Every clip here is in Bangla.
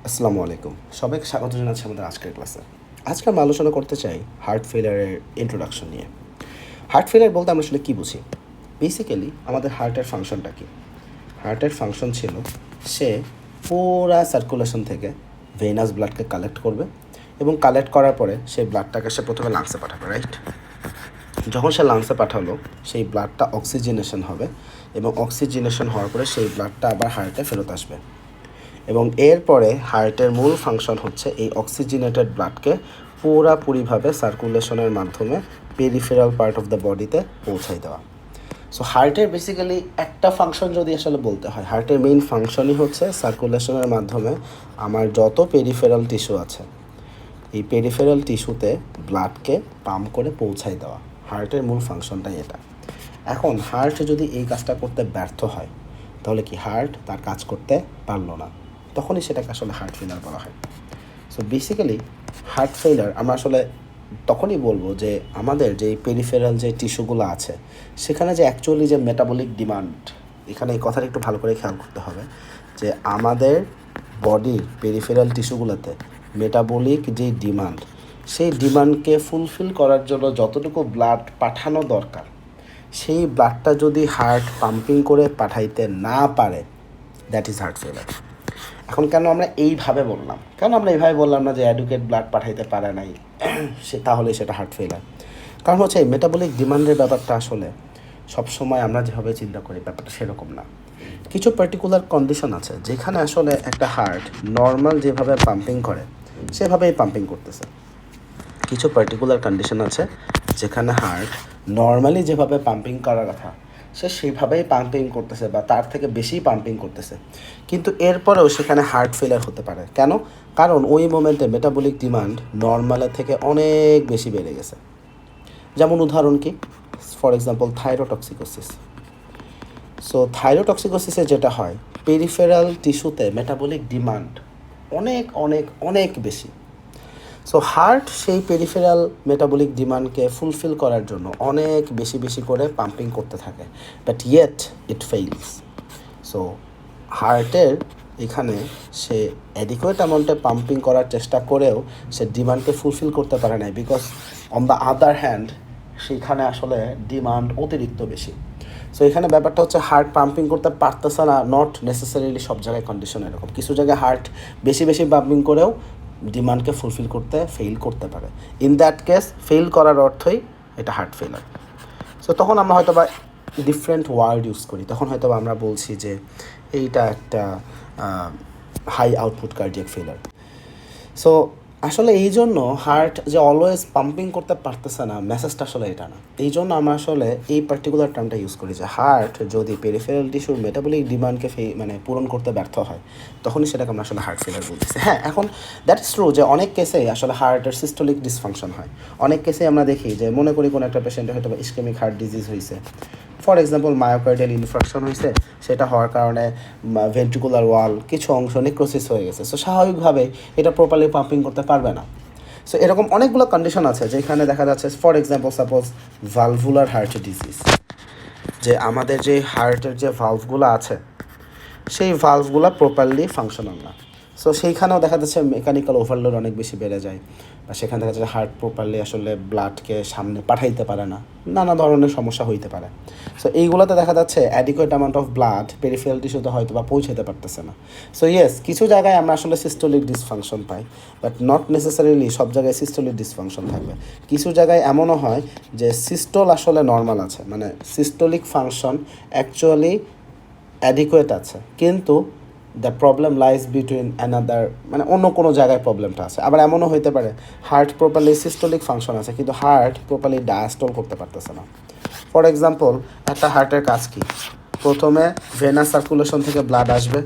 আসসালামু আলাইকুম, সবাইকে স্বাগত জানাচ্ছি আমাদের আজকের ক্লাসে। আজকে আমরা আলোচনা করতে চাই হার্ট ফেলিয়ারের ইন্ট্রোডাকশন নিয়ে। হার্ট ফেলিয়ার বলতে আমরা আসলে কী বুঝি? বেসিক্যালি আমাদের হার্টের ফাংশনটা কী? হার্টের ফাংশন ছিল সে পুরা সার্কুলেশন থেকে ভেনাস ব্লাডকে কালেক্ট করবে এবং কালেক্ট করার পরে সেই ব্লাডটাকে সে প্রথমে লাংসে পাঠাবে, রাইট? যখন সে লাংসে পাঠালো সেই ব্লাডটা অক্সিজেনেশন হবে এবং অক্সিজেনেশন হওয়ার পরে সেই ব্লাডটা আবার হার্টে ফেরত আসবে এবং এরপরে হার্টের মূল ফাংশন হচ্ছে এই অক্সিজেনেটেড ব্লাডকে পুরাপুরিভাবে সার্কুলেশনের মাধ্যমে পেরিফেরাল পার্ট অফ দ্য বডিতে পৌঁছাই দেওয়া। সো হার্টের বেসিক্যালি একটা ফাংশন যদি আসলে বলতে হয়, হার্টের মেইন ফাংশনই হচ্ছে সার্কুলেশনের মাধ্যমে আমার যত পেরিফেরাল টিস্যু আছে এই পেরিফেরাল টিস্যুতে ব্লাডকে পাম্প করে পৌঁছাই দেওয়া। হার্টের মূল ফাংশনটাই এটা। এখন হার্ট যদি এই কাজটা করতে ব্যর্থ হয় তাহলে কি হার্ট তার কাজ করতে পারলো না, তখনই সেটাকে আসলে হার্ট ফেলিয়ার বলা হয়। সো বেসিক্যালি হার্ট ফেলিয়ার আমরা আসলে তখনই বলবো যে আমাদের যে পেরিফেরাল যে টিস্যুগুলো আছে সেখানে যে অ্যাকচুয়ালি যে মেটাবলিক ডিমান্ড, এখানে এই কথাটা একটু ভালো করে খেয়াল করতে হবে যে আমাদের বডির পেরিফেরাল টিস্যুগুলোতে মেটাবলিক যে ডিমান্ড, সেই ডিমান্ডকে ফুলফিল করার জন্য যতটুকু ব্লাড পাঠানো দরকার সেই ব্লাডটা যদি হার্ট পাম্পিং করে পাঠাইতে না পারে, দ্যাট ইজ হার্ট ফেলিয়ার। এখন কেন আমরা এইভাবে বললাম, কেন আমরা এইভাবে বললাম না যে অ্যাডুকেট ব্লাড পাঠাইতে পারে নাই সে তাহলে সেটা হার্ট ফেলিয়ার? কারণ হচ্ছে এই মেটাবলিক ডিমান্ডের ব্যাপারটা আসলে সবসময় আমরা যেভাবে চিন্তা করি ব্যাপারটা সেরকম না। কিছু পার্টিকুলার কন্ডিশন আছে যেখানে আসলে একটা হার্ট নর্মাল যেভাবে পাম্পিং করে সেভাবেই পাম্পিং করতেছে। কিছু পার্টিকুলার কন্ডিশন আছে যেখানে হার্ট নর্মালি যেভাবে পাম্পিং করার কথা সে সেইভাবেই পাম্পিং করতেছে বা তার থেকে বেশি পাম্পিং করতেছে, কিন্তু এরপরেও সেখানে হার্ট ফেলিয়ার হতে পারে। কেন? কারণ ওই মোমেন্টে মেটাবলিক ডিমান্ড নর্মালের থেকে অনেক বেশি বেড়ে গেছে। যেমন উদাহরণ কি, ফর এক্সাম্পল থাইরোটক্সিকোসিস। সো থাইরোটক্সিকোসিসে যেটা হয়, পেরিফেরাল টিস্যুতে মেটাবলিক ডিমান্ড অনেক অনেক অনেক বেশি। সো হার্ট সেই পেরিফেরাল মেটাবলিক ডিমান্ডকে ফুলফিল করার জন্য অনেক বেশি বেশি করে পাম্পিং করতে থাকে, but yet it fails. So হার্টের এখানে সে অ্যাডিকুয়েট অ্যামাউন্টে পাম্পিং করার চেষ্টা করেও সে ডিমান্ডকে ফুলফিল করতে পারে না, because on the other hand সেইখানে আসলে ডিমান্ড অতিরিক্ত বেশি। সো এখানে ব্যাপারটা হচ্ছে হার্ট পাম্পিং করতে পারতেছে না, নট নেসেসারিলি সব জায়গায় কন্ডিশন এরকম। কিছু জায়গায় হার্ট বেশি বেশি পাম্পিং করেও ডিমান্ডকে ফুলফিল করতে ফেইল করতে পারে। ইন দ্যাট কেস ফেইল করার অর্থই এটা হার্ট ফেলার। সো তখন আমরা হয়তো বা ডিফারেন্ট ওয়ার্ড ইউজ করি, তখন হয়তো আমরা বলছি যে এইটা একটা হাই আউটপুট কার্ডিয়াক ফেলার। সো আসলে এই জন্য হার্ট যে অলওয়েজ পাম্পিং করতে পারতেছে না, মেসেজটা আসলে এটা না। এই জন্য আমরা আসলে এই পার্টিকুলার টার্মটা ইউজ করি যে হার্ট যদি পেরিফেরাল টিস্যুর মেটাবলিক ডিমান্ডকে মানে পূরণ করতে ব্যর্থ হয় তখনই সেটাকে আমরা আসলে হার্ট ফেলিয়ার বলতেছি। হ্যাঁ, এখন দ্যাট ইজ ট্রু যে অনেক কেসেই আসলে হার্টের সিস্টোলিক ডিসফাংশন হয়। অনেক কেসেই আমরা দেখি যে মনে করি কোনো একটা পেশেন্টের হয়তো বা ইসকেমিক হার্ট ডিজিজ হয়েছে, ফর এক্সাম্পল মায়োকার্ডিয়াল ইনফ্রাকশন হয়েছে, সেটা হওয়ার কারণে ভেন্ট্রিকুলার ওয়াল কিছু অংশ নেক্রোসিস হয়ে গেছে। সো স্বাভাবিকভাবে এটা প্রপারলি পাম্পিং করতে পারবে না। সো এরকম অনেকগুলো কন্ডিশন আছে যেখানে দেখা যাচ্ছে, for example suppose valvular heart disease, যে আমাদের যে হার্টের যে ভালভগুলো আছে সেই ভালভগুলো প্রপারলি ফাংশনাল না। সো সেইখানেও দেখা যাচ্ছে মেকানিক্যাল ওভারলোড অনেক বেশি বেড়ে যায়, বা সেখানে দেখা যাচ্ছে হার্ট প্রপারলি আসলে ব্লাডকে সামনে পাঠাইতে পারে না, নানা ধরনের সমস্যা হইতে পারে। সো এইগুলোতে দেখা যাচ্ছে adequate amount of blood peripheral টিস্যুতে হয়তো বা পৌঁছাতে পারতেছে না। সো ইয়েস, কিছু জায়গায় আমরা আসলে systolic dysfunction pi, but not necessarily সব জায়গায় সিস্টোলিক ডিসফাংশন থাকবে। কিছু জায়গায় এমনও হয় যে সিস্টোল আসলে নর্মাল আছে, মানে সিস্টোলিক ফাংশন অ্যাকচুয়ালি অ্যাডিকুয়েট আছে, কিন্তু the problem lies between another, মানে অন্য কোনো জায়গায় প্রবলেমটা আছে। আবার এমনও হইতে পারে হার্ট প্রপারলি সিস্টোলিক ফাংশন আছে কিন্তু হার্ট প্রপারলি ডায়াস্টল করতে পারতেছে না। ফর এক্সাম্পল, একটা হার্টের কাজ কী? প্রথমে ভেনাস সার্কুলেশন থেকে ব্লাড আসবে,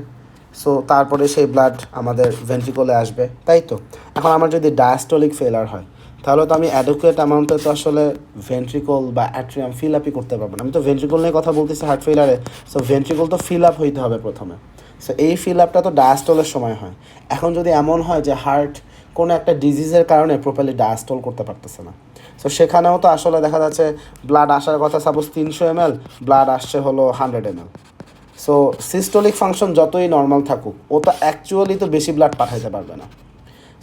সো তারপরে সেই ব্লাড আমাদের ভেন্ট্রিকলে আসবে, তাই তো? এখন আমার যদি ডায়াস্টলিক ফেলার হয় তাহলে তো আমি অ্যাডুকুয়েট অ্যামাউন্টে তো আসলে ভেন্ট্রিকল বা অ্যাট্রিয়াম ফিল আপই করতে পারবো না। আমি তো ভেন্ট্রিকল নিয়ে কথা বলতেছি হার্ট ফেলারে, সো ভেন্ট্রিকল তো ফিল আপ হইতে হবে প্রথমে। সো এই ফিল আপটা তো ডায়াস্টলের সময় হয়। এখন যদি এমন হয় যে হার্ট কোনো একটা ডিজিজের কারণে প্রপারলি ডায়াস্টল করতে পারতেছে না, সো সেখানেও তো আসলে দেখা যাচ্ছে ব্লাড আসার কথা সাপোজ 300 ml, ব্লাড আসছে হলো 100 ml। সো সিস্টোলিক ফাংশন যতই নর্মাল থাকুক ও তো অ্যাকচুয়ালি তো বেশি ব্লাড পাঠাইতে পারবে না।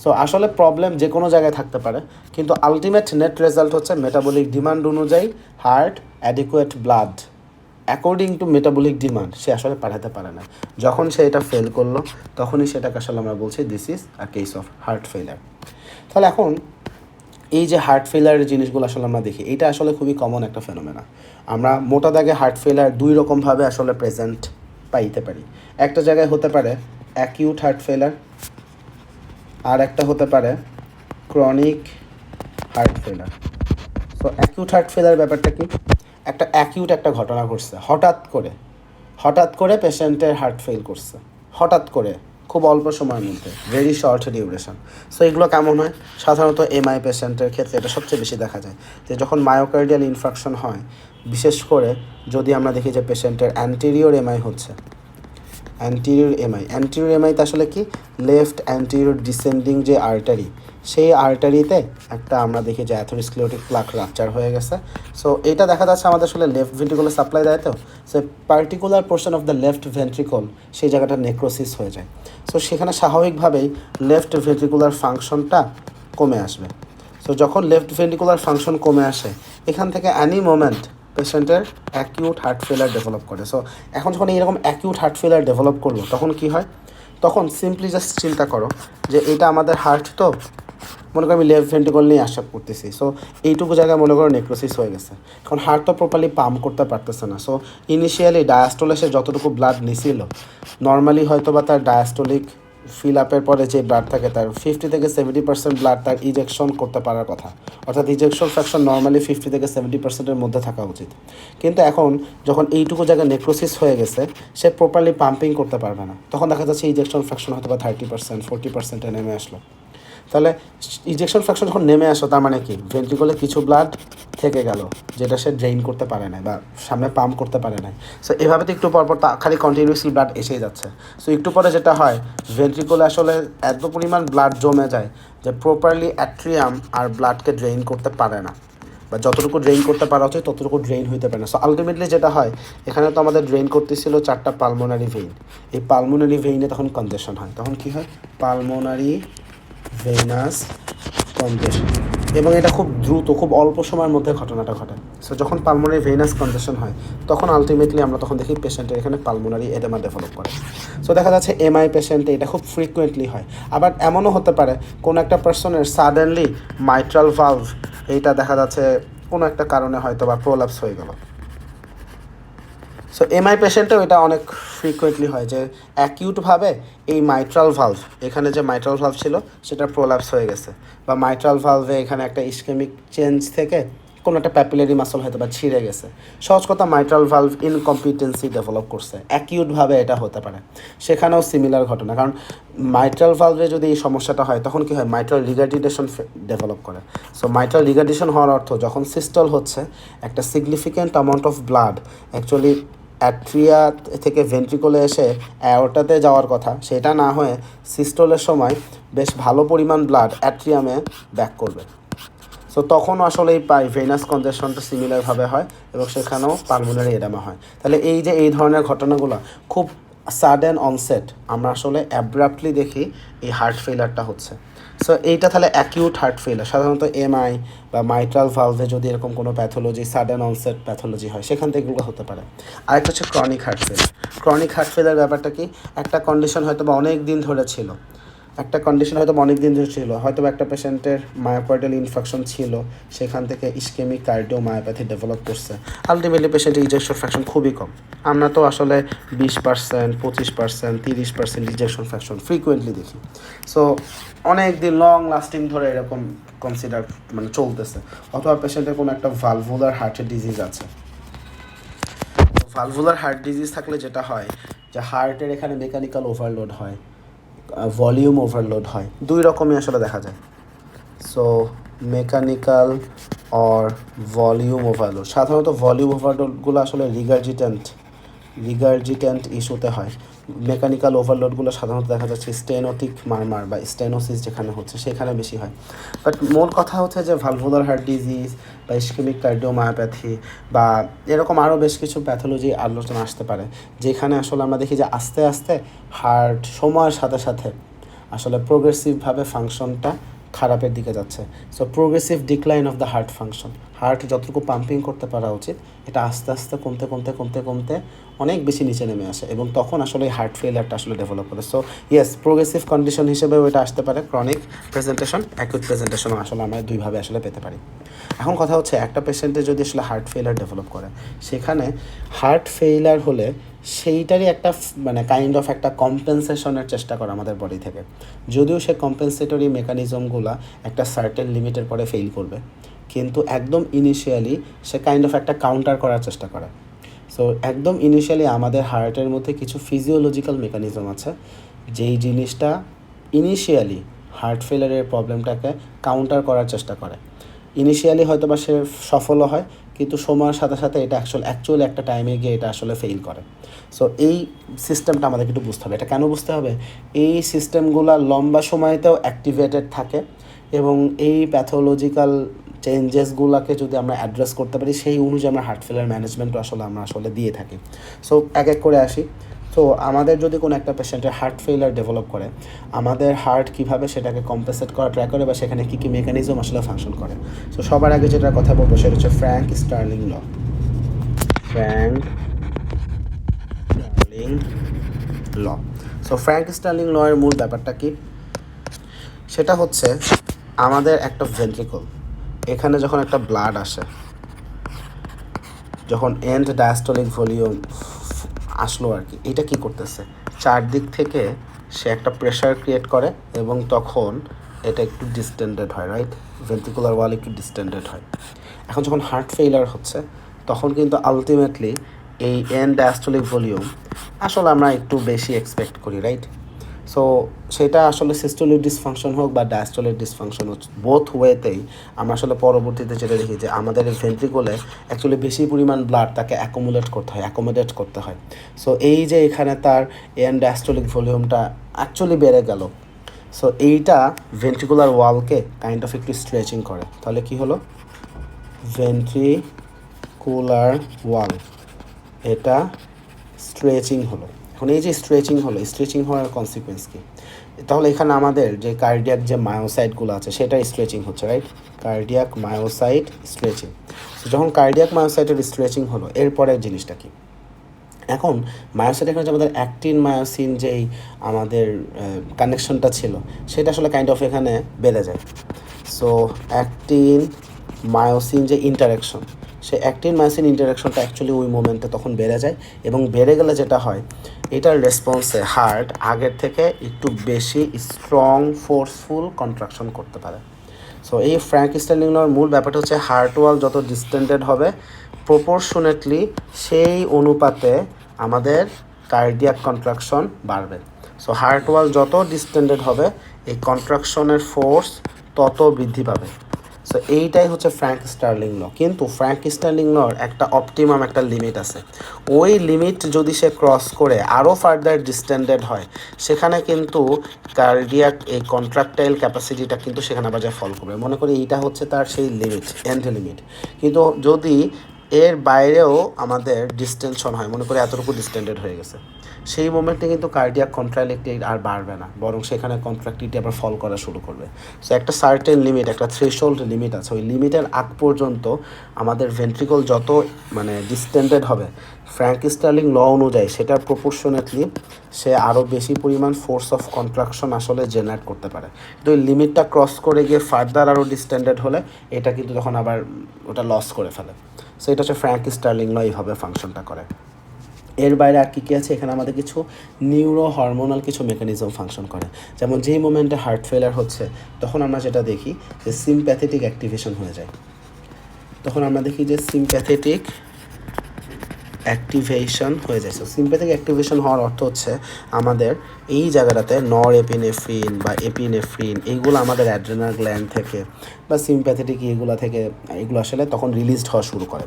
সো আসলে প্রবলেম যে কোনো জায়গায় থাকতে পারে, কিন্তু আলটিমেট নেট রেজাল্ট হচ্ছে মেটাবলিক ডিমান্ড অনুযায়ী heart adequate blood according to metabolic demand সে আসলে পাঠাতে পারে না। যখন সে এটা ফেল করলো তখনই সেটাকে আসলে আমরা বলছি this is a case of heart ফেলার। তাহলে এখন এই যে হার্ট ফেলারের জিনিসগুলো আসলে আমরা দেখি, এটা আসলে খুবই কমন একটা ফেনোমেনা। আমরা মোটা দাগে হার্ট ফেলার দুই রকমভাবে আসলে প্রেজেন্ট পাইতে পারি। একটা জায়গায় হতে পারে অ্যাকিউট হার্ট ফেলার, আর একটা হতে পারে ক্রনিক হার্ট ফেলার। সো অ্যাকিউট হার্ট ফেলার ব্যাপারটা কি? একটা অ্যাকিউট একটা ঘটনা ঘটছে, হঠাৎ করে পেশেন্টের হার্ট ফেল করছে, হঠাৎ করে, খুব অল্প সময়ের মধ্যে, ভেরি শর্ট ডিউরেশন। সো এগুলো কেমন হয়? সাধারণত এমআই পেশেন্টের ক্ষেত্রে এটা সবচেয়ে বেশি দেখা যায়, যে যখন মায়োকার্ডিয়াল ইনফ্রাকশন হয়, বিশেষ করে যদি আমরা দেখি যে পেশেন্টের অ্যান্টেরিয়র এমআই হচ্ছে। অ্যান্টেরিয়র এমআইতে আসলে কি, লেফট অ্যান্টেরিয়র ডিসেন্ডিং যে আর্টারি, সেই আর্টারিতে একটা আমরা দেখি যে অ্যাথেরোস্ক্লেরোটিক প্লাক রাপচার হয়ে গেছে। সো এটা দেখা যাচ্ছে আমাদের আসলে লেফট ভেন্ট্রিকলে সাপ্লাই দেয়, তো so particular portion of the left ventricle সেই জায়গাটা নেক্রোসিস হয়ে যায়। সো সেখানে স্বাভাবিকভাবেই লেফট ভেন্ট্রিকুলার ফাংশনটা কমে আসবে। সো যখন লেফট ভেন্ট্রিকুলার ফাংশন কমে আসে, এখান থেকে অ্যানি মোমেন্ট পেশেন্টের অ্যাকিউট হার্ট ফেলার ডেভেলপ করে। সো এখন যখন এইরকম অ্যাকিউট হার্ট ফেলার ডেভেলপ করলো তখন কি হয়? তখন সিম্পলি জাস্ট চিন্তা করো যে এটা আমাদের হার্ট, তো মনে করো আমি লেফট ভেন্ট্রিকল নিয়ে আশা করতেছি। সো এইটুকু জায়গায় মনে করো নেক্রোসিস হয়ে গেছে, এখন হার্ট তো প্রপারলি পাম্প করতে পারতেছে না। সো ইনিশিয়ালি ডায়াস্টোলে সে যতটুকু ব্লাড নিছিল, নর্মালি হয়তো বা তার ডায়াস্টোলিক ফিল আপের পরে যে ব্লাড থাকে তার 50 থেকে 70% ব্লাড তার ইজেকশন করতে পারার কথা, অর্থাৎ ইজেকশন ফ্র্যাকশন নর্মালি 50 থেকে 70%-এর মধ্যে থাকা উচিত। কিন্তু এখন যখন এইটুকু জায়গায় নেক্রোসিস হয়ে গেছে, সে প্রপারলি পাম্পিং করতে পারবে না, তখন দেখা যাচ্ছে ইজেকশন ফ্র্যাকশন হয়তো বা 30%, 40%-এ নেমে আসলো। তাহলে ইজেকশন ফ্র্যাকশন যখন নেমে আসো, তার মানে কি, ভেন্ট্রিকলে কিছু ব্লাড থেকে গেল যেটা সে ড্রেইন করতে পারে না বা সামনে পাম্প করতে পারে না। সো এভাবে তো একটু পরপর খালি কন্টিনিউসলি ব্লাড এসেই যাচ্ছে। সো একটু পরে যেটা হয়, ভেন্ট্রিকলে আসলে এত পরিমাণ ব্লাড জমে যায় যে প্রপারলি অ্যাট্রিয়াম আর ব্লাডকে ড্রেইন করতে পারে না, বা যতটুকু ড্রেইন করতে পারা উচিত ততটুকু ড্রেইন হইতে পারে না। সো আলটিমেটলি যেটা হয়, এখানে তো আমাদের ড্রেইন করতেছিল 4টা পালমোনারি ভেইন, এই পালমোনারি ভেইনে তখন কনজেশন হয়, তখন কি হয়, পালমোনারি ভেইনাস কনজেশন। এবং এটা খুব দ্রুত, খুব অল্প সময়ের মধ্যে ঘটনাটা ঘটে। সো যখন পালমোনারি ভেইনাস কনজেশন হয়, তখন আলটিমেটলি আমরা তখন দেখি পেশেন্টের এখানে পালমোনারি এডেমা ডেভেলপ করে। সো দেখা যাচ্ছে এমআই পেশেন্টে এটা খুব ফ্রিকুয়েন্টলি হয়। আবার এমনও হতে পারে কোনো একটা পার্সনের সাডেনলি মাইট্রাল ভালভ, এইটা দেখা যাচ্ছে কোনো একটা কারণে হয়তো বা প্রোল্যাপস হয়ে গেল। সো এমআই পেশেন্টেও এটা অনেক ফ্রিকুয়েন্টলি হয় যে অ্যাকিউটভাবে এই মাইট্রাল ভালভ, এখানে যে মাইট্রাল ভালভ ছিল সেটা প্রোল্যাপস হয়ে গেছে, বা মাইট্রাল ভালভে এখানে একটা ইসকেমিক চেঞ্জ থেকে কোনো একটা প্যাপিলারি মাসল হয়তো বা ছিঁড়ে গেছে। সহজ কথা, মাইট্রাল ভালভ ইনকম্পিটেন্সি ডেভেলপ করছে, অ্যাকিউটভাবে এটা হতে পারে। সেখানেও সিমিলার ঘটনা, কারণ মাইট্রাল ভালভে যদি এই সমস্যাটা হয় তখন কী হয়, মাইট্রাল রিগার্ডিটেশন ডেভেলপ করে। সো মাইট্রাল রিগার্ডিটেশন হওয়ার অর্থ যখন সিস্টল হচ্ছে, একটা significant amount of blood actually atria থেকে ভেন্ট্রিকলে এসে অ্যাওর্টাতে যাওয়ার কথা, সেটা না হয়ে সিস্টোলের সময় বেশ ভালো পরিমাণ ব্লাড অ্যাট্রিয়ামে ব্যাক করবে। সো তখন আসলে এই ভেনাস কনজেশনটা সিমিলারভাবে হয় এবং সেখানেও পালমোনারি এডেমা হয়। তাহলে এই যে এই ধরনের ঘটনাগুলো খুব সাডেন অনসেট, আমরা আসলে অ্যাব্রাপ্টলি দেখি এই হার্ট ফেলারটা হচ্ছে। সো এইটা তাহলে অ্যাকিউট হার্ট ফেলার। সাধারণত এমআই বা মাইট্রাল ভালভে যদি এরকম কোনো প্যাথোলজি, সাডেন অনসেট প্যাথোলজি হয়, সেখান থেকে এগুলো হতে পারে। আরেকটা হচ্ছে chronic heart failure. Chronic heart ফেলার ব্যাপারটা কি, একটা কন্ডিশন হয়তো বা অনেক দিন ধরে ছিল, হয়তো একটা পেশেন্টের মায়োকার্ডিয়াল ইনফ্রাকশন ছিল, সেখান থেকে ইসকেমিক কার্ডিওমায়োপ্যাথি ডেভেলপ করছে। আলটিমেটলি পেশেন্টের ইজেকশন ফ্র্যাকশন খুবই কম। আমরা তো আসলে 20%, 25%, 30% ইজেকশন ফ্র্যাকশন ফ্রিকুয়েন্টলি দেখি। সো অনেক দিন লং লাস্টিং ধরে এরকম কনসিডার চলতেছে, অথবা পেশেন্টের কোনো একটা ভালভুলার হার্টের ডিজিজ আছে। ভালভুলার হার্ট ডিজিজ থাকলে যেটা হয় যে হার্টের এখানে মেকানিক্যাল ওভারলোড হয়, ভলিউম ওভারলোড হয়, দুই রকমই আসলে দেখা যায়। So mechanical or volume overload, সাধারণত ভলিউম ওভারলোডগুলো আসলে রিগার্জিট্যান্ট ইস্যুতে হয়। মেকানিক্যাল ওভারলোডগুলো সাধারণত দেখা যাচ্ছে স্টেনোটিক মারমার বা স্টেনোসিস যেখানে হচ্ছে সেখানে বেশি হয়। বাট মূল কথা হচ্ছে যে ভালভুলার হার্ট ডিজিজ বা ইসকেমিক কার্ডিওমায়োপ্যাথি বা এরকম আরও বেশ কিছু প্যাথোলজি আলোচনা আসতে পারে, যেখানে আসলে আমরা দেখি যে আস্তে আস্তে হার্ট সময়ের সাথে সাথে আসলে প্রোগ্রেসিভভাবে ফাংশনটা খারাপের দিকে যাচ্ছে। So progressive decline of the heart function, heart যতটুকু পাম্পিং করতে পারা উচিত এটা আস্তে আস্তে কমতে কমতে কমতে কমতে অনেক বেশি নিচে নেমে আসে, এবং তখন আসলে এই হার্ট ফেলিয়ারটা আসলে ডেভেলপ করে। সো ইয়েস, প্রোগ্রেসিভ কন্ডিশন হিসেবেও এটা আসতে পারে, ক্রনিক প্রেজেন্টেশন, অ্যাকিউট প্রেজেন্টেশনও আসলে আমরা দুইভাবে আসলে পেতে পারি। এখন কথা হচ্ছে একটা পেশেন্টের যদি আসলে হার্ট ফেলিয়ার ডেভেলপ করে, সেখানে হার্ট ফেলিয়ার হলে সেইটারই একটা মানে কাইন্ড অফ একটা কম্পেনসেশনের চেষ্টা করে আমাদের বডি থেকে, যদিও সে কম্পেনসেটরি মেকানিজমগুলো একটা সার্টেন লিমিটের পরে ফেল করবে, কিন্তু একদম ইনিশিয়ালি সে কাইন্ড অফ একটা কাউন্টার করার চেষ্টা করে। সো একদম ইনিশিয়ালি আমাদের হার্টের মধ্যে কিছু ফিজিওলজিক্যাল মেকানিজম আছে যেই জিনিসটা ইনিশিয়ালি হার্ট ফেলারের প্রবলেমটাকে কাউন্টার করার চেষ্টা করে। ইনিশিয়ালি হয়তো বা সে সফলও হয়, কিন্তু সময়ের সাথে সাথে এটা অ্যাকচুয়ালি একটা টাইমে গিয়ে এটা আসলে ফেল করে। সো এই সিস্টেমটা আমাদেরকে একটু বুঝতে হবে। এটা কেন বুঝতে হবে? এই সিস্টেমগুলো লম্বা সময়তেও অ্যাক্টিভেটেড থাকে, এবং এই প্যাথোলজিক্যাল চেঞ্জেসগুলোকে যদি আমরা অ্যাড্রেস করতে পারি, সেই অনুযায়ী আমরা হার্ট ফেলিয়ার ম্যানেজমেন্টও আসলে দিয়ে থাকি। সো এক এক করে আসি। তো আমাদের যদি কোনো একটা পেশেন্টের হার্ট ফেলিয়ার ডেভেলপ করে, আমাদের হার্ট কীভাবে সেটাকে কম্পেনসেট করা ট্রাই করে বা সেখানে কী কী মেকানিজম আসলে ফাংশন করে। সো সবার আগে যেটার কথা বলবো সেটা হচ্ছে ফ্র্যাঙ্ক স্টার্লিং ল। সো ফ্র্যাঙ্ক স্টার্লিং ল এর মূল ব্যাপারটা কি? সেটা হচ্ছে আমাদের একটা ভেন্ট্রিকল, এখানে যখন একটা ব্লাড আসে, যখন এন্ড ডায়াস্টলিক ভলিউম আসলো আর কি, এটা কি করতেছে, চারদিক থেকে সে একটা প্রেশার ক্রিয়েট করে, এবং তখন এটা একটু ডিস্টেন্ডেড হয়, রাইট? ভেন্ট্রিকুলার ওয়াল একটু ডিস্টেন্ডেড হয়। এখন যখন হার্ট ফেইলার হচ্ছে, তখন কিন্তু আলটিমেটলি এই এন্ড ডায়াস্টলিক ভলিউম আসলে আমরা একটু বেশি এক্সপেক্ট করি, রাইট? সো সেটা আসলে সিস্টোলিক ডিসফাংশন হোক বা ডায়াস্টোলিক ডিসফাংশন হোক, বোথ ওয়েতেই আমরা আসলে পরবর্তীতে যেটা দেখি যে আমাদের এই ভেন্ট্রিকলে অ্যাকচুয়ালি বেশি পরিমাণ ব্লাড তাকে অ্যাকোমোডেট করতে হয়। সো এই যে এখানে তার এন্ড ডায়াস্টোলিক ভলিউমটা অ্যাকচুয়ালি বেড়ে গেল, সো এইটা ভেন্ট্রিকুলার ওয়ালকে কাইন্ড অফ একটু স্ট্রেচিং করে। তাহলে কি হলো? ভেন্ট্রিকুলার ওয়াল এটা স্ট্রেচিং হলো। এখন এই যে স্ট্রেচিং হওয়ার কনসিকুয়েন্স কি? তাহলে এখানে আমাদের যে কার্ডিয়াক যে মায়োসাইটগুলো আছে সেটা স্ট্রেচিং হচ্ছে, রাইট? Cardiac myocyte stretching. যখন কার্ডিয়াক মায়োসাইটের স্ট্রেচিং হলো, এরপরের জিনিসটা কি? এখন মায়োসাইট, এখানে যে আমাদের অ্যাক্টিন মায়োসিন যেই আমাদের কানেকশনটা ছিল, সেটা আসলে কাইন্ড অফ এখানে বেড়ে যায়। সো অ্যাক্টিন মায়োসিন যে ইন্টারাকশন, সেই অ্যাক্টিন মায়োসিন ইন্টারাকশনটা অ্যাকচুয়ালি ওই মোমেন্টে তখন বেড়ে যায়, এবং বেড়ে গেলে যেটা হয়, এটার রেসপন্সে হার্ট আগের থেকে একটু বেশি স্ট্রং ফোর্সফুল কন্ট্রাকশন করতে পারে। সো এই ফ্র্যাঙ্ক স্টার্লিং লর মূল ব্যাপারটা হচ্ছে হার্ট ওয়াল যত ডিস্টেন্ডেড হবে, প্রপোর্শনেটলি সেই অনুপাতে আমাদের কার্ডিয়াক কন্ট্রাকশন বাড়বে। সো হার্ট ওয়াল যত ডিস্টেন্ডেড হবে, এই কন্ট্রাকশনের ফোর্স তত বৃদ্ধি পাবে। সো এইটাই হচ্ছে ফ্র্যাঙ্ক স্টার্লিং ল। কিন্তু ফ্র্যাঙ্ক স্টার্লিং লর একটা অপটিমাম একটা লিমিট আছে। ওই লিমিট যদি সে ক্রস করে আরও ফার্দার ডিস্টেন্ডেড হয়, সেখানে কিন্তু কার্ডিয়াক এই কন্ট্রাক্টাইল ক্যাপাসিটিটা কিন্তু সেখানে আবার যা ফল করবে। মনে করি এইটা হচ্ছে তার সেই লিমিট, এন্ড লিমিট। কিন্তু যদি এর বাইরেও আমাদের ডিস্টেনশন হয়, মনে করি এতটুকু ডিস্টেন্ডেড হয়ে গেছে, সেই মোমেন্টে কিন্তু কার্ডিয়াক কন্ট্রাক্টিলিটি আর বাড়বে না, বরং সেখানে কন্ট্রাক্টিলিটি আবার ফল করা শুরু করবে। সো একটা সার্টেন লিমিট, একটা থ্রেশহোল্ড লিমিট আছে, ওই লিমিটের আগ পর্যন্ত আমাদের ভেন্ট্রিকল যত মানে ডিস্টেন্ডেড হবে, ফ্র্যাঙ্ক স্টার্লিং ল অনুযায়ী সেটার প্রপোর্শনেটলি সে আরও বেশি পরিমাণ ফোর্স অফ কন্ট্রাকশন আসলে জেনারেট করতে পারে। কিন্তু ওই লিমিটটা ক্রস করে গিয়ে ফার্দার আরও ডিস্টেন্ডেড হলে এটা কিন্তু তখন আবার ওটা লস করে ফেলে। সো এটা হচ্ছে ফ্র্যাঙ্ক স্টার্লিং ল, এইভাবে ফাংশনটা করে। এর বাইরে আর কী কী আছে? এখানে আমাদের কিছু নিউরো হরমোনাল কিছু মেকানিজম ফাংশন করে। যেমন যেই মোমেন্টে হার্ট ফেলার হচ্ছে, তখন আমরা যেটা দেখি যে সিম্প্যাথেটিক অ্যাক্টিভেশন হয়ে যায়। তখন আমরা দেখি যে সিম্প্যাথেটিক অ্যাক্টিভেশন হয়ে যায়। সো সিম্প্যাথেটিক অ্যাক্টিভেশন হওয়ার অর্থ হচ্ছে আমাদের এই জায়গাটাতে নরএপিনেফ্রিন বা এপিনেফ্রিন এইগুলো আমাদের অ্যাড্রেনাল গ্ল্যান্ড থেকে বা সিম্প্যাথেটিক এইগুলো থেকে এগুলো আসলে তখন রিলিজড হওয়া শুরু করে।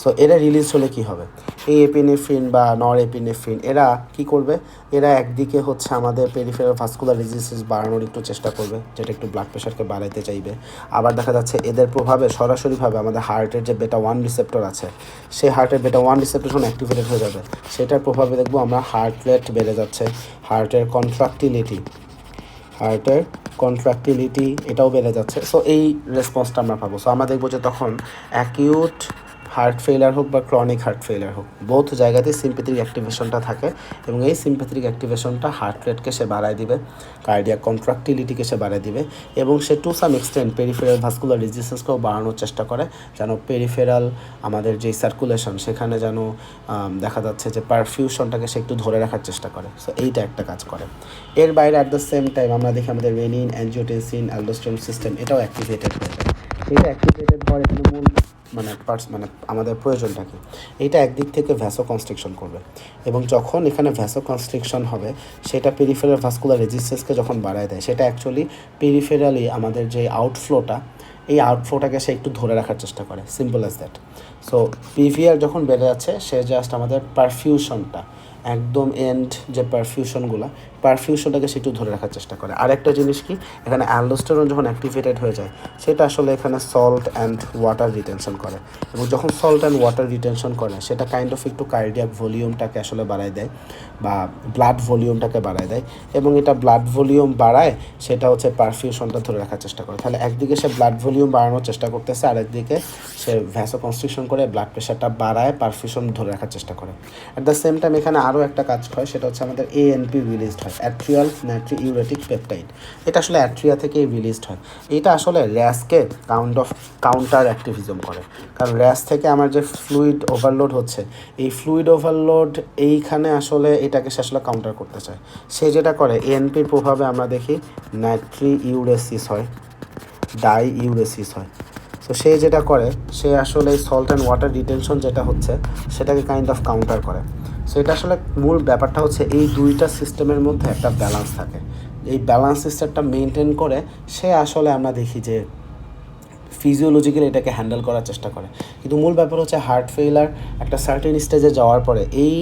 সো এরা রিলিজ হলে কি হবে, এই এপিনেফ্রিন বা নরএপিনেফ্রিন এরা কি করবে, এরা একদিকে হচ্ছে আমাদের পেরিফেরাল ভাস্কুলার রেজিস্ট্যান্স বাড়ানোর একটু চেষ্টা করবে, যেটা একটু ব্লাড প্রেশারকে বাড়াইতে চাইবে। আবার দেখা যাচ্ছে এদের প্রভাবে সরাসরিভাবে আমাদের হার্টের যে বেটা 1 রিসেপ্টর আছে, সেই হার্টের বেটা 1 রিসেপ্টর যখন অ্যাক্টিভেটেড হয়ে যাবে, সেটার প্রভাবে দেখবো আমরা হার্ট রেট বেড়ে যাচ্ছে, হার্টের কন্ট্রাক্টিলিটি এটাও বেড়ে যাচ্ছে। সো এই রেসপন্সটা আমরা পাবো। সো আমরা দেখবো যে তখন অ্যাকিউট হার্ট ফেলিয়ার হোক বা ক্রনিক হার্ট ফেলিয়ার হোক, বোথ জায়গাতেই সিম্প্যাথেটিক অ্যাক্টিভেশনটা থাকে এবং এই সিম্প্যাথেটিক অ্যাক্টিভেশনটা হার্ট রেটকে সে বাড়ায় দিবে, কার্ডিয়াক কন্ট্রাক্টিলিটিকে সে বাড়ায় দিবে এবং সে to some extent peripheral vascular রেজিস্ট্যান্সকেও বাড়ানোর চেষ্টা করে, যেন পেরিফেরাল আমাদের যেই সার্কুলেশন সেখানে যেন দেখা যাচ্ছে যে পারফিউশনটাকে সে একটু ধরে রাখার চেষ্টা করে। সো এইটা একটা কাজ করে। এর বাইরে অ্যাট দ্য সেম টাইম আমরা দেখি আমাদের রেনিন, অ্যাঞ্জিওটেনসিন, অ্যালডোস্টেরন সিস্টেম এটাও অ্যাক্টিভেটেড হয়ে যায়। এটা অ্যাক্টিভেটেড হওয়ার এখানে মূল মানে আমাদের প্রয়োজনটা কি, এইটা একদিক থেকে ভ্যাসো কনস্ট্রিকশন করবে এবং যখন এখানে ভ্যাসো কনস্ট্রিকশন হবে সেটা পেরিফেরাল ভাস্কুলার রেজিস্ট্যান্সকে যখন বাড়ায় দেয়, সেটা অ্যাকচুয়ালি পেরিফেরালি আমাদের যে আউটফ্লোটা, এই আউটফ্লোটাকে সে একটু ধরে রাখার চেষ্টা করে, simple as that. So PVR যখন বেড়ে যাচ্ছে সে জাস্ট আমাদের পারফিউশনটা একদম এন্ড যে পারফিউশনটাকে সে একটু ধরে রাখার চেষ্টা করে। আরেকটা জিনিস কি, এখানে অ্যালডোস্টেরন যখন অ্যাক্টিভেটেড হয়ে যায় সেটা আসলে এখানে সল্ট অ্যান্ড ওয়াটার রিটেনশন করে এবং যখন সল্ট অ্যান্ড ওয়াটার রিটেনশন করে সেটা কাইন্ড অফ একটু কার্ডিয়াক ভলিউমটাকে আসলে বাড়ায় দেয় বা ব্লাড ভলিউমটাকে বাড়ায় দেয় এবং এটা ব্লাড ভলিউম বাড়ায়, সেটা হচ্ছে পারফিউশনটা ধরে রাখার চেষ্টা করে। তাহলে একদিকে সে ব্লাড ভলিউম বাড়ানোর চেষ্টা করতেছে, আরেকদিকে সে ভ্যাসো কনস্ট্রিকশন করে ব্লাড প্রেশারটা বাড়ায়, পারফিউশন ধরে রাখার চেষ্টা করে। অ্যাট দ্য সেম টাইম এখানে আরও একটা কাজ হয়, সেটা হচ্ছে আমাদের এএনপি রিলিজড হয়, অ্যাট্রিয়াল নাইট্রিইউরেটিক পেপটাইড। এটা আসলে অ্যাট্রিয়া থেকেই রিলিজড হয়। এটা আসলে র্যাসকে কাউন্টার অ্যাক্টিভিজম করে, কারণ র্যাস থেকে আমার যে ফ্লুইড ওভারলোড হচ্ছে, এই ফ্লুইড ওভারলোড এইখানে আসলে এটাকে সে আসলে কাউন্টার করতে চায়। সে যেটা করে এএনপির প্রভাবে আমরা দেখি নাইট্রিইউরেসিস হয়, ডাইইউরেসিস হয়। সো সে যেটা করে, সে আসলে সল্ট অ্যান্ড ওয়াটার রিটেনশন যেটা হচ্ছে সেটাকে কাইন্ড অফ কাউন্টার করে। সো এটা আসলে মূল ব্যাপারটা হচ্ছে এই দুইটা সিস্টেমের মধ্যে একটা ব্যালেন্স থাকে, এই ব্যালেন্স সিস্টেমটা মেনটেন করে সে আসলে আমরা দেখি যে ফিজিওলজিক্যালি এটাকে হ্যান্ডেল করার চেষ্টা করে। কিন্তু মূল ব্যাপার হচ্ছে হার্ট ফেইলার একটা সার্টেন স্টেজে যাওয়ার পরে এই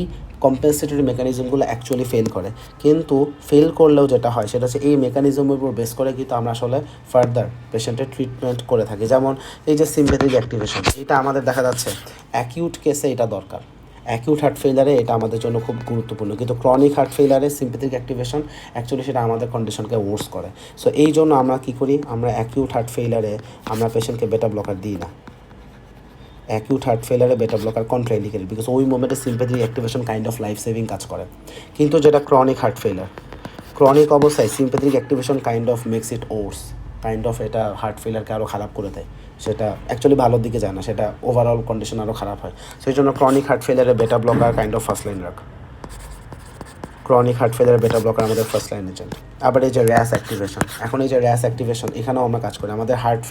কম্পেনসেটরি মেকানিজমগুলো অ্যাকচুয়ালি ফেল করে, কিন্তু ফেল করলেও যেটা হয় সেটা হচ্ছে এই মেকানিজমের উপর বেস করে কিন্তু আমরা আসলে ফার্দার পেশেন্টের ট্রিটমেন্ট করে থাকি। যেমন এই যে সিম্প্যাথেটিক অ্যাক্টিভেশন, এটা আমাদের দেখা যাচ্ছে অ্যাকিউট কেসে এটা দরকার, অ্যাকিউট হার্ট ফেইলারে এটা আমাদের জন্য খুব গুরুত্বপূর্ণ, কিন্তু ক্রনিক হার্ট ফেইলারে সিম্প্যাথেটিক অ্যাক্টিভেশন অ্যাকচুয়ালি সেটা আমাদের কন্ডিশনকে ওর্স করে। সো এই জন্য আমরা কী করি, আমরা অ্যাকিউট হার্ট ফেইলারে আমরা পেশেন্টকে বেটা ব্লকার দিই না। অ্যাকিউট হার্ট ফেলারে বেটা ব্লকার কন্ট্রাইন্ডিকেটেড, বিকজ ওই মোমেন্টে sympathetic activation kind of life saving কাজ করে। কিন্তু যেটা ক্রনিক হার্ট ফেলার, ক্রনিক অবস্থায় sympathetic activation kind of makes it worse, kind of এটা হার্ট ফেলারকে আরও খারাপ করে দেয়, সেটা অ্যাকচুয়ালি ভালোর দিকে যায় না, সেটা ওভারঅল কন্ডিশন আরও খারাপ হয়। সেই জন্য ক্রনিক হার্ট ফেলারে বেটা blocker kind of first line রাখা, ক্রনিক হার্ট ফেলারে বেটা ব্লকার আমাদের ফার্স্ট লাইন এজেন্ট। আবার এই যে র্যাস অ্যাক্টিভেশন, এখন এই যে র্যাস অ্যাক্টিভেশন এখানেও আমরা কাজ করি। আমাদের হার্ট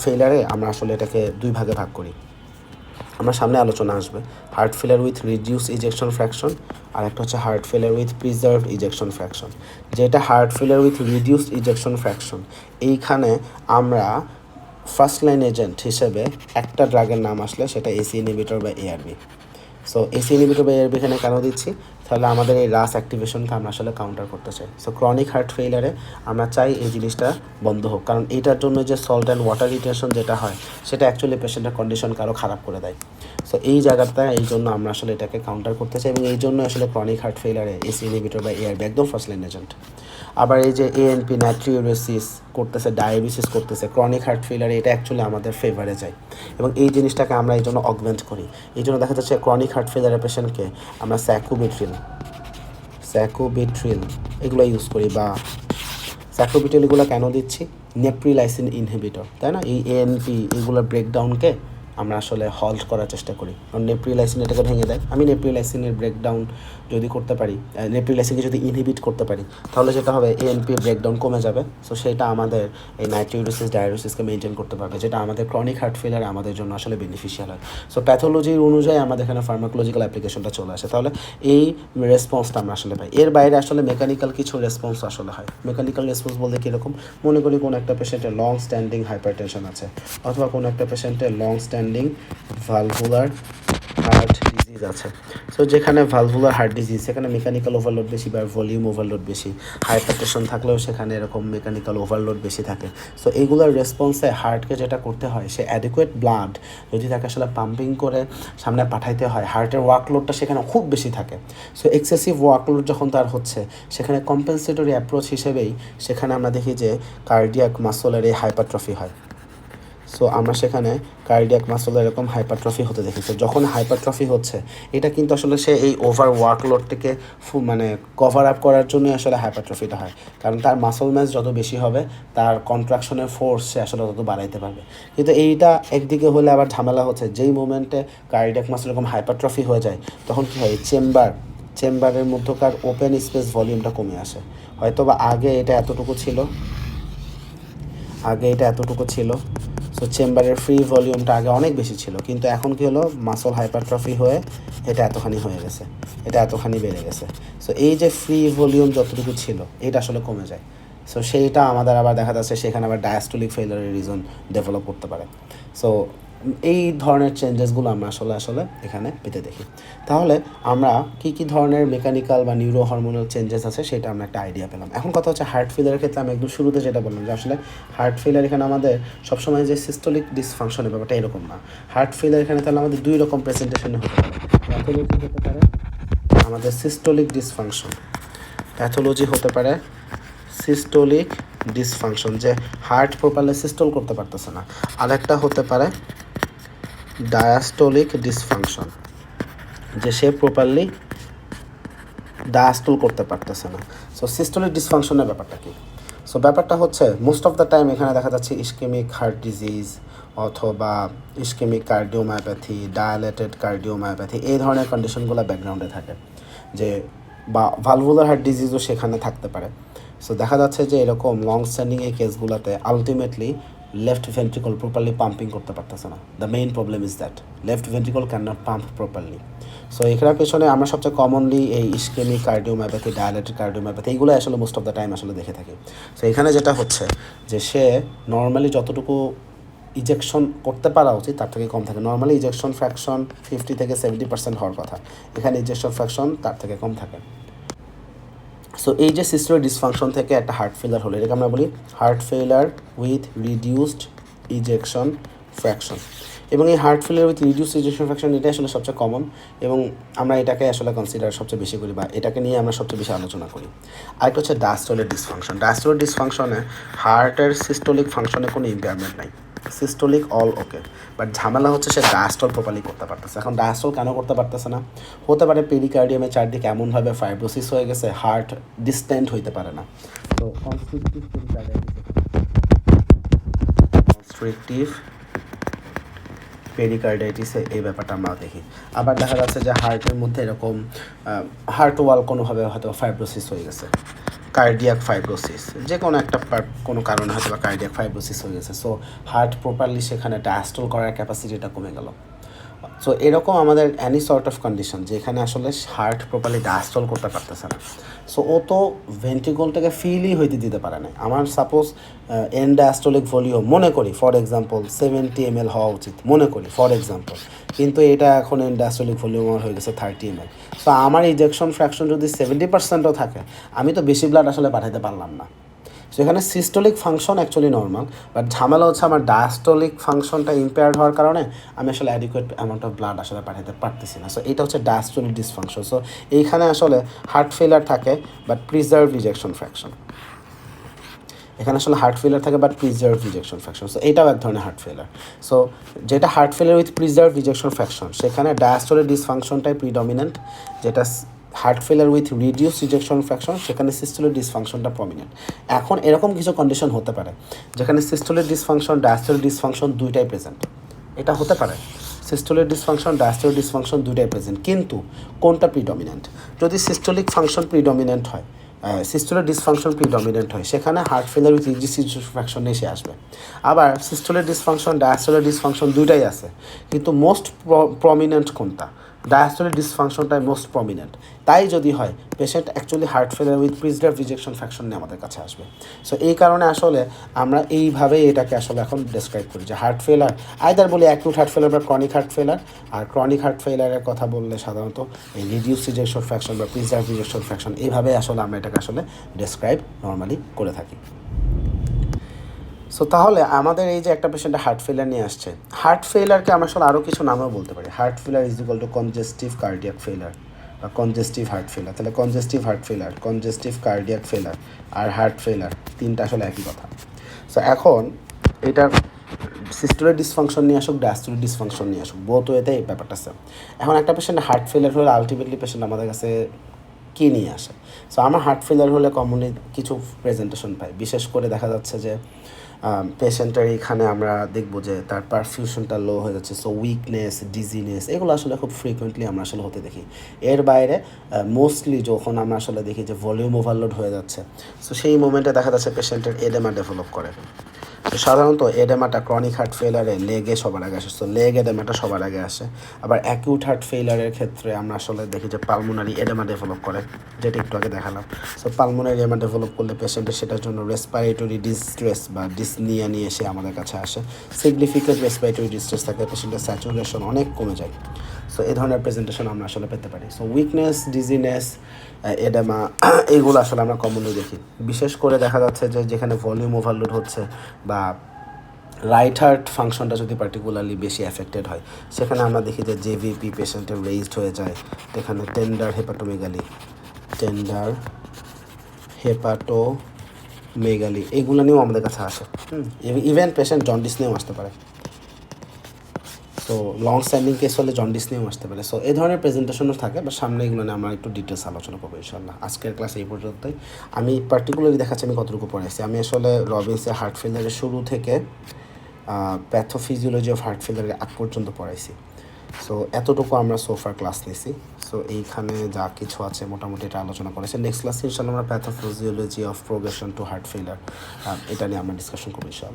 ফেলারে আমরা আসলে এটাকে দুই ভাগে ভাগ করি, আমরা সামনে আলোচনা আসবে। Heart failure with reduce ejection fraction আর একটা হচ্ছে heart failure with preserved ejection fraction. যেটা heart failure with reduced ejection fraction, এইখানে আমরা ফার্স্ট লাইন এজেন্ট হিসেবে একটা ড্রাগের নাম আসলে সেটা এসি ইনহিবিটর বা এআরবি। সো এসি ইনহিবিটর বা এআরবি এখানে কেন দিচ্ছি, তাহলে আমাদের এই রাস অ্যাক্টিভেশনকে আমরা আসলে কাউন্টার করতে চাই। সো ক্রনিক হার্ট ফেইলারে আমরা চাই এই জিনিসটা বন্ধ হোক, কারণ এইটার জন্য যে সল্ট অ্যান্ড ওয়াটার রিটেনশন যেটা হয় সেটা অ্যাকচুয়ালি পেশেন্টের কন্ডিশনকে আরও খারাপ করে দেয়। সো এই জায়গাটা এই জন্য আমরা আসলে এটাকে কাউন্টার করতে চাই এবং এই জন্য আসলে ক্রনিক হার্ট ফেইলারে এসি ইনহিবিটর বা এআরবি একদম ফার্স্ট লাইন এজেন্ট। আবার এই যে এএনপি নাইট্রিউরেসিস করতেছে, ডায়াবেটিস করতেছে, ক্রনিক হার্ট ফেইলারে এটা অ্যাকচুয়ালি আমাদের ফেভারে যায় এবং এই জিনিসটাকে আমরা এই জন্য অগমেন্ট করি। এই জন্য দেখা যাচ্ছে ক্রনিক হার্ট ফেইলারের পেশেন্টকে আমরা স্যাকুবিট্রিল এগুলো ইউজ করি, বা স্যাকুবিট্রিলগুলো কেন দিচ্ছি, নেপ্রিলাইসিন ইনহিবিটর, তাই না? এই এএনপি এগুলোর ব্রেকডাউনকে আমরা আসলে হল্ট করার চেষ্টা করি, কারণ নেপ্রিলাইসিন এটাকে ভেঙে দেয়। আমি নেপ্রিলাইসিনের ব্রেকডাউন যদি করতে পারি, নেপ্রিলাইসিনকে যদি ইনহিবিট করতে পারি, তাহলে যেটা হবে এএনপি ব্রেকডাউন কমে যাবে। সো সেটা আমাদের এই নাইট্রিউরিসিস ডায়ারিসিসকে মেনটেন করতে পারবে, যেটা আমাদের ক্রনিক হার্ট ফেলিয়ার আমাদের জন্য আসলে বেনিফিশিয়াল হয়। সো প্যাথোলজির অনুযায়ী আমাদের এখানে ফার্মাকোলজিক্যাল অ্যাপ্লিকেশনটা চলে আসে, তাহলে এই রেসপন্সটা আমরা আসলে পাই। এর বাইরে আসলে মেকানিক্যাল কিছু রেসপন্স আসলে হয়। মেকানিক্যাল রেসপন্স বলতে কীরকম, মনে করি কোনো একটা পেশেন্টের লং স্ট্যান্ডিং হাইপারটেনশন আছে, অথবা কোনো একটা পেশেন্টের long standing valvular heart disease আছে। সো যেখানে ভালভুলার হার্ট ডিজিজ সেখানে মেকানিক্যাল ওভারলোড বেশি বা ভলিউম ওভারলোড বেশি, হাইপারটেনশন থাকলেও সেখানে এরকম মেকানিক্যাল ওভারলোড বেশি থাকে। সো এইগুলোর রেসপন্সে হার্টকে যেটা করতে হয়, সে অ্যাডিকুয়েট ব্লাড যদি তাকে আসলে পাম্পিং করে সামনে পাঠাইতে হয়, হার্টের ওয়ার্কলোডটা সেখানে খুব বেশি থাকে। সো এক্সেসিভ ওয়ার্কলোড যখন তার হচ্ছে, সেখানে কম্পেনসেটরি অ্যাপ্রোচ হিসেবেই সেখানে আমরা দেখি যে কার্ডিয়াক মাসলের এই হাইপারট্রফি হয়। সো আমরা সেখানে কার্ডিয়াক মাসলের এরকম হাইপারট্রফি হতে দেখি। তো যখন হাইপারট্রফি হচ্ছে, এটা কিন্তু আসলে সে এই ওভার ওয়ার্কলোডটাকে মানে কভার আপ করার জন্যই আসলে হাইপারট্রফিটা হয়, কারণ তার মাসল ম্যাস যত বেশি হবে, তার কন্ট্রাকশনের ফোর্স সে আসলে তত বাড়াইতে পারবে। কিন্তু এইটা একদিকে হলে আবার ঝামেলা হচ্ছে, যেই মোমেন্টে কার্ডিয়াক মাসল এরকম হাইপারট্রফি হয়ে যায়, তখন কী হয়, চেম্বারের মধ্যকার ওপেন স্পেস ভলিউমটা কমে আসে। হয়তো বা আগে এটা এতটুকু ছিল, সো চেম্বারের ফ্রি ভলিউমটা আগে অনেক বেশি ছিল, কিন্তু এখন কী হলো, মাসল হাইপারট্রফি হয়ে এটা এতখানি হয়ে গেছে, এটা এতখানি বেড়ে গেছে। সো এই যে ফ্রি ভলিউম যতটুকু ছিল, এটা আসলে কমে যায়। সো সেইটা আমাদের আবার দেখা যাচ্ছে সেখানে আবার ডায়াস্টোলিক ফেইলারের রিজন ডেভেলপ করতে পারে। সো এই ধরনের চেঞ্জেসগুলো আমরা আসলে এখানে পেতে দেখি। তাহলে আমরা কী ধরনের মেকানিক্যাল বা নিউরো হরমোনাল চেঞ্জেস আছে সেটা আমরা একটা আইডিয়া পেলাম। এখন কথা হচ্ছে হার্ট ফেলিয়ারের ক্ষেত্রে আমি একদম শুরুতে যেটা বললাম, যে আসলে হার্ট ফেলিয়ার এখানে আমাদের সবসময় যে সিস্টোলিক ডিসফাংশনের ব্যাপারটা এরকম না। হার্ট ফেলিয়ার এখানে তাহলে আমাদের দুই রকম প্রেজেন্টেশনে হতে পারে। প্যাথোলজি হতে পারে আমাদের সিস্টোলিক ডিসফাংশন, প্যাথোলজি হতে পারে সিস্টোলিক ডিসফাংশন, যে হার্ট প্রপারলি সিস্টোল করতে পারতেছে না। আরেকটা হতে পারে ডায়াস্টোলিক ডিসফাংশন, যে সে প্রপারলি ডায়াস্টোল করতে পারতেছে না। সো সিস্টোলিক ডিসফাংশনের ব্যাপারটা কি? সো ব্যাপারটা হচ্ছে মোস্ট অফ দ্য টাইম এখানে দেখা যাচ্ছে ইসকেমিক হার্ট ডিজিজ অথবা ইসকেমিক কার্ডিওমায়োপ্যাথি, ডায়ালেটেড কার্ডিওমায়োপ্যাথি, এই ধরনের কন্ডিশনগুলো ব্যাকগ্রাউন্ডে থাকে, যে বা ভালভুলার হার্ট ডিজিজও সেখানে থাকতে পারে। সো দেখা যাচ্ছে যে এরকম লং স্ট্যান্ডিং এই কেসগুলোতে ultimately left ventricle properly pumping করতে পারতেছে না। The main problem is that left ventricle can not pump properly. So এখানের পেছনে আমরা সবচেয়ে কমনলি এই ইসকেমিক কার্ডিওমায়োপ্যাথি, ডায়ালেটেড কার্ডিওমায়োপ্যাথি, এইগুলো আসলে মোস্ট অফ দ্য টাইম আসলে দেখে থাকি। সো এখানে যেটা হচ্ছে যে সে নর্মালি যতটুকু ইজেকশন করতে পারা উচিত তার থেকে কম থাকে। নর্মালি ইজেকশন ফ্র্যাকশন 50 থেকে 70% হওয়ার কথা, এখানে ইজেকশন ফ্র্যাকশন তার থেকে কম থাকে। সো এই যে সিস্টোলিক ডিসফাংশন থেকে একটা হার্ট ফেলিয়ার হলো, এটাকে আমরা বলি heart failure with reduced ejection fraction. এবং এই heart failure with reduced ejection fraction এটাই আসলে সবচেয়ে কমন, এবং আমরা এটাকে আসলে কনসিডার সবচেয়ে বেশি করি, বা এটাকে নিয়ে আমরা সবচেয়ে বেশি আলোচনা করি। আরেকটা হচ্ছে ডায়াস্টোলিক ডিসফাংশন। ডায়াস্টোলিক ডিসফাংশনে হার্টের সিস্টোলিক ফাংশনে কোনো ইম্পেয়ারমেন্ট নাই, সিস্টোলিক অল ওকে, বাট ঝামেলা হচ্ছে সে ডায়াস্টল প্রপারলি করতে পারতেছে। এখন ডায়াস্টল কেন করতে পারতেছে না? হতে পারে পেরিকার্ডিয়ামের চারদিকে এমনভাবে ফাইব্রোসিস হয়ে গেছে, হার্ট ডিস্টেন্ট হইতে পারে না। তো কনস্ট্রিকটিভ পেরিকার্ডাইটিসে এই ব্যাপারটা আমরা দেখি। আবার দেখা যাচ্ছে যে হার্টের মধ্যে এরকম হার্ট ওয়াল কোনোভাবে হয়তো ফাইব্রোসিস হয়ে গেছে, কার্ডিয়াক ফাইব্রোসিস, যে কোনো একটা কোনো কারণে হয়তো বা কার্ডিয়াক ফাইব্রোসিস হয়ে গেছে। সো হার্ট প্রপারলি সেখানে ডায়াস্টল করার ক্যাপাসিটিটা কমে গেল। সো এরকম আমাদের অ্যানি সর্ট অফ কন্ডিশন যেখানে আসলে হার্ট প্রপারলি ডায়াস্টল করতে পারতেছে না। সো ও তো ভেন্ট্রিকলটাকে ফিলই হইতে দিতে পারে না। আমার সাপোজ এন ডায়াস্টোলিক ভলিউম মনে করি ফর এক্সাম্পল 70 ml হওয়া উচিত, মনে করি ফর এক্সাম্পল, কিন্তু এটা এখন এন ডায়াস্টোলিক ভলিউম হয়ে গেছে 30 ml। সো আমার ইজেকশন ফ্র্যাকশন যদি 70%ও থাকে, আমি তো বেশি ব্লাড আসলে পাঠাতে পারলাম না। সো এখানে systolic function actually normal, but ঝামেলা হচ্ছে আমার ডায়াস্টোলিক ফাংশনটা ইম্পেয়ার্ড হওয়ার কারণে আমি আসলে অ্যাডিকুয়েট অ্যামাউন্ট অফ ব্লাড আসলে পাঠাতে পারতেছি না। সো এটা হচ্ছে ডায়াস্টোলিক ডিসফাংশন। সো এইখানে আসলে হার্ট ফেলিয়ার থাকে বাট প্রিজার্ভ ইজেকশন ফ্র্যাকশন, এখানে আসলে হার্ট ফেলিয়ার থাকে but preserve ejection fraction. So এটাও এক ধরনের হার্ট ফেলিয়ার। সো যেটা heart failure with preserve ejection fraction, সেখানে ডায়াস্টোলিক ডিসফাংশনটাই প্রিডমিনেন্ট। যেটা heart failure with reduce ejection fraction, সেখানে সিস্টোলিক ডিসফাংশনটা প্রমিনেন্ট। এখন এরকম কিছু কন্ডিশন হতে পারে যেখানে সিস্টোলিক ডিসফাংশন, ডায়াস্টোলিক ডিসফাংশন দুইটাই প্রেজেন্ট, এটা হতে পারে সিস্টোলিক ডিসফাংশন ডায়াস্টোলিক ডিসফাংশন দুইটাই প্রেজেন্ট, কিন্তু কোনটা প্রিডমিনেন্ট? যদি সিস্টোলিক ফাংশন প্রিডমিনেন্ট হয়, সিস্টোলিক ডিসফাংশন প্রিডমিনেন্ট হয়, সেখানে heart failure with EGC fraction এসে আসবে। আবার সিস্টোলিক ডিসফাংশন ডায়াস্টোলিক ডিসফাংশন দুইটাই আছে, কিন্তু মোস্ট প্রমিনেন্ট কোনটা? ডায়াস্টোলিক ডিসফাংশনটাই মোস্ট প্রমিনেন্ট। তাই যদি হয়, patient actually heart failure with preserve rejection fraction নিয়ে আমাদের কাছে আসবে। সো এই কারণে আসলে আমরা এইভাবেই এটাকে আসলে এখন ডেসক্রাইব করি যে হার্ট ফেলার আইদার বলি অ্যাকিউট হার্ট ফেলার বা ক্রনিক হার্ট ফেলার। আর ক্রনিক হার্ট ফেলারের কথা বললে সাধারণত এই রিডিউস রিজেকশন ফ্র্যাকশন বা প্রিজার্ভ রিজেকশন ফ্র্যাকশন, এইভাবে আসলে আমরা এটাকে আসলে ডেসক্রাইব নর্মালি করে থাকি। সো তাহলে আমাদের এই যে একটা পেশেন্টে হার্ট ফেলার নিয়ে আসছে, হার্ট ফেলারকে আমরা আসলে আরও কিছু নামেও বলতে পারি। হার্ট ফেলার is equal to congestive cardiac ফেলার বা কনজেস্টিভ হার্ট ফেলার। তাহলে কনজেস্টিভ হার্ট ফেলার, কনজেস্টিভ কার্ডিয়াক ফেলার আর হার্ট ফেলার, তিনটা আসলে একই কথা। সো এখন এটার সিস্টোলিক ডিসফাংশন নিয়ে আসুক, ডায়াস্টোলিক ডিসফাংশন নিয়ে আসুক, বোথ ওয়েতে এই ব্যাপারটা আছে। এখন একটা পেশেন্ট হার্ট ফেলার হলে আলটিমেটলি পেশেন্ট আমাদের কাছে কী নিয়ে আসে? সো আমার হার্ট ফেলার হলে কমনলি কিছু প্রেজেন্টেশন পাই। বিশেষ করে দেখা যাচ্ছে যে পেশেন্টের এখানে আমরা দেখবো যে তার পারফিউশনটা লো হয়ে যাচ্ছে, সো উইকনেস, ডিজিনেস, এগুলো আসলে খুব ফ্রিকুয়েন্টলি আমরা আসলে হতে দেখি। এর বাইরে মোস্টলি যখন আমরা আসলে দেখি যে ভলিউম ওভারলোড হয়ে যাচ্ছে, সো সেই মোমেন্টে দেখা যাচ্ছে পেশেন্টের এডেমা ডেভেলপ করে। তো সাধারণত এডেমাটা ক্রনিক হার্ট ফেলারে লেগে সবার আগে আসে, সো লেগ এডেমাটা সবার আগে আসে। আবার অ্যাকিউট হার্ট ফেলারের ক্ষেত্রে আমরা আসলে দেখি যে পালমোনারি এডেমা ডেভেলপ করে, যেটা একটু আগে দেখালাম। সো পালমোনারি এডেমা ডেভেলপ করলে পেশেন্টের সেটার জন্য রেসপিরেটরি ডিস্ট্রেস বা ডিসনিয়া নিয়ে এসে আমাদের কাছে আসে। সিগনিফিকেন্ট রেসপিরেটরি ডিস্ট্রেস থাকে, পেশেন্টের স্যাচুরেশন অনেক কমে যায়। সো এই ধরনের প্রেজেন্টেশন আমরা আসলে পেতে পারি। সো উইকনেস, ডিজিনেস, এডেমা, এইগুলো আসলে আমরা কমনলি দেখি। বিশেষ করে দেখা যাচ্ছে যে যেখানে ভলিউম ওভারলোড হচ্ছে বা রাইট হার্ট ফাংশনটা যদি পার্টিকুলারলি বেশি অ্যাফেক্টেড হয়, সেখানে আমরা দেখি যে জেভিপি পেশেন্টের রেইজড হয়ে যায়। এখানে টেন্ডার হেপাটোমেগালি এগুলো নিয়েও আমাদের কাছে আসে। ইভেন পেশেন্ট জন্ডিস নিয়েও আসতে পারে। সো লং স্ট্যান্ডিং কেস হলে জন্ডিস নিয়েও আসতে পারে। সো এই ধরনের প্রেজেন্টেশনও থাকে, বা সামনে এগুলো নিয়ে আমরা একটু ডিটেলস আলোচনা করবো ইনশাল্লাহ। আজকের ক্লাস এই পর্যন্তই। আমি পার্টিকুলারলি দেখাচ্ছি আমি কতটুকু পড়াইছি। আমি আসলে রবিন্সের হার্ট ফেলারের শুরু থেকে প্যাথোফিজিওলজি অফ হার্ট ফেলারের আগ পর্যন্ত পড়াইছি। সো এতটুকু আমরা সোফার ক্লাস নিছি। সো এইখানে যা কিছু আছে মোটামুটি এটা আলোচনা করেছে। নেক্সট ক্লাসে ইনশাল্লাহ আমরা pathophysiology of progression to heart failure, এটা নিয়ে আমরা ডিসকাশন করবো ইনশাল্লাহ।